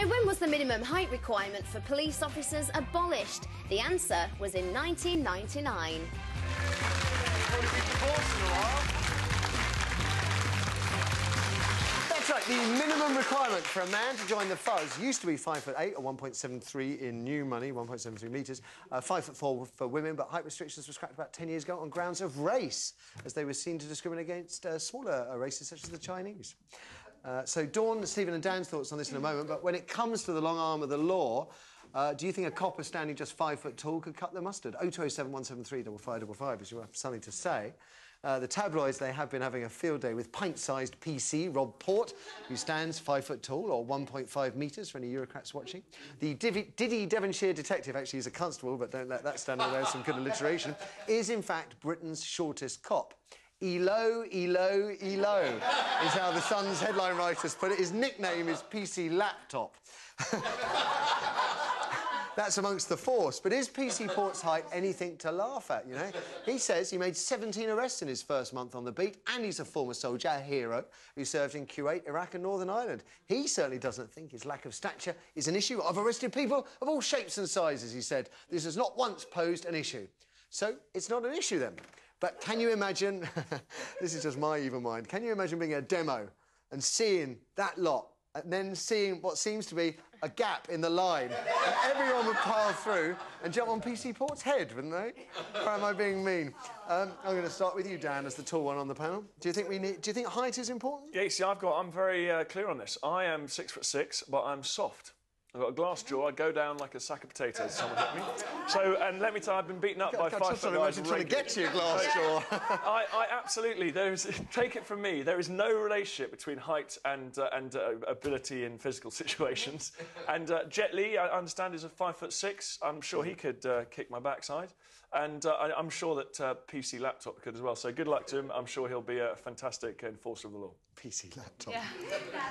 So when was the minimum height requirement for police officers abolished? The answer was in 1999. That's right, the minimum requirement for a man to join the Fuzz used to be 5'8" or 1.73 in new money, 1.73 metres, 5'4" for women, but height restrictions were scrapped about 10 years ago on grounds of race, as they were seen to discriminate against smaller races such as the Chinese. So Dawn, Stephen and Dan's thoughts on this in a moment, but when it comes to the long arm of the law, do you think a copper standing just 5 foot tall could cut the mustard? 0207 173 5555 is you have something to say. The tabloids, they have been having a field day with pint-sized PC, Rob Port, who stands 5 foot tall, or 1.5 metres for any Eurocrats watching. The Diddy Devonshire detective, actually he's a constable, but don't let that stand in the way of some good alliteration, is in fact Britain's shortest cop. Elo, Elo, Elo is how the Sun's headline writers put it. His nickname is PC Laptop. That's amongst the force. But is PC Port's height anything to laugh at, you know? He says he made 17 arrests in his first month on the beat, and he's a former soldier, a hero, who served in Kuwait, Iraq and Northern Ireland. He certainly doesn't think his lack of stature is an issue. I've arrested people of all shapes and sizes, he said. This has not once posed an issue. So it's not an issue, then. But can you imagine... this is just my evil mind. Can you imagine being a demo and seeing that lot and then seeing what seems to be a gap in the line and everyone would pile through and jump on PC Port's head, wouldn't they? Or am I being mean? I'm going to start with you, Dan, as the tall one on the panel. Do you think height is important? Yeah, you see, I'm very clear on this. I am 6'6", but I'm soft. I've got a glass jaw. I go down like a sack of potatoes. Someone hit me. So, and let me tell you, I've been beaten up by 5 foot guys. I'm trying to get to your glass jaw. I absolutely. Take it from me. There is no relationship between height and ability in physical situations. And Jet Li, I understand, is a 5'6". I'm sure he could kick my backside. And I'm sure that PC Laptop could as well. So good luck to him. I'm sure he'll be a fantastic enforcer of the law. PC Laptop. Yeah.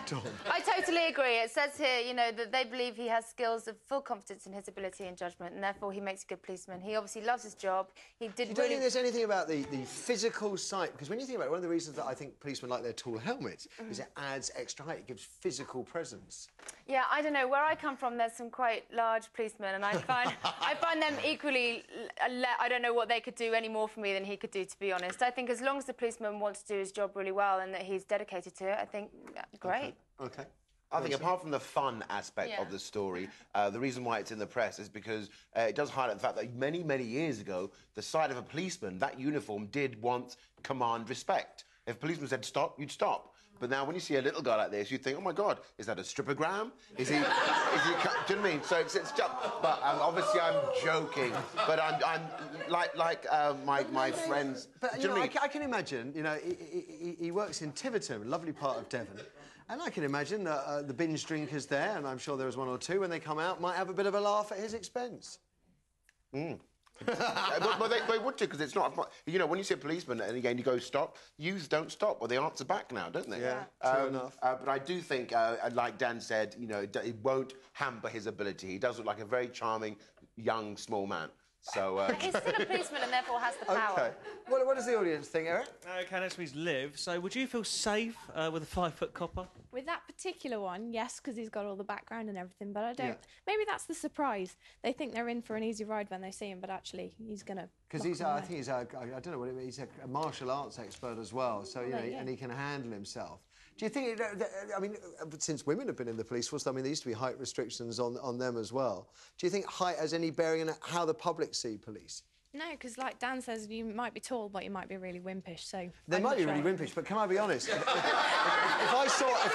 Dawn. I totally agree. It says here, you know, that they believe he has skills of full confidence in his ability and judgment, and therefore he makes a good policeman. He obviously loves his job. He did. You don't think there's anything about the physical side? Because when you think about it, one of the reasons that I think policemen like their tall helmets is it adds extra height. It gives physical presence. Yeah, I don't know. Where I come from, there's some quite large policemen, and I find them equally. I don't know what they could do any more for me than he could do, to be honest. I think as long as the policeman wants to do his job really well and that he's dedicated to it, I think great. Okay. I think apart from the fun aspect of the story, the reason why it's in the press is because it does highlight the fact that many, many years ago, the sight of a policeman, that uniform did once command respect. If a policeman said stop, you'd stop. But now when you see a little guy like this, you think, oh, my God, is that a strippogram? Is he... do you know what I mean? So it's just... But obviously I'm joking. But I'm like my friends... But, you know, I can imagine, you know, he works in Tiverton, a lovely part of Devon, and I can imagine that the binge drinkers there, and I'm sure there was one or two, when they come out, might have a bit of a laugh at his expense. Well, they would do, because it's not... You know, when you see a policeman and again you go stop, youths don't stop. Well, they answer back now, don't they? Yeah, true enough. But I do think, like Dan said, you know, it won't hamper his ability. He does look like a very charming, young, small man. So, He's still a policeman and therefore has the power. OK. What does the audience think, Eric? OK, that's where he's lived. So would you feel safe with a 5 foot copper? With that particular one, yes, because he's got all the background and everything, but I don't... Yeah. Maybe that's the surprise. They think they're in for an easy ride when they see him, but actually he's going to... Because he's, I think he's I don't know what it means, he's a martial arts expert as well, so, you know, and he can handle himself. Do you think, I mean, since women have been in the police force, I mean, there used to be height restrictions on them as well. Do you think height has any bearing on how the public see police? No, because like Dan says, you might be tall, but you might be really wimpish, so... They might be really wimpish, but can I be honest? if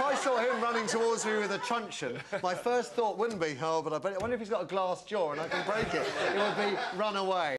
I saw him running towards me with a truncheon, my first thought wouldn't be, oh, but I wonder if he's got a glass jaw and I can break it. It would be, run away.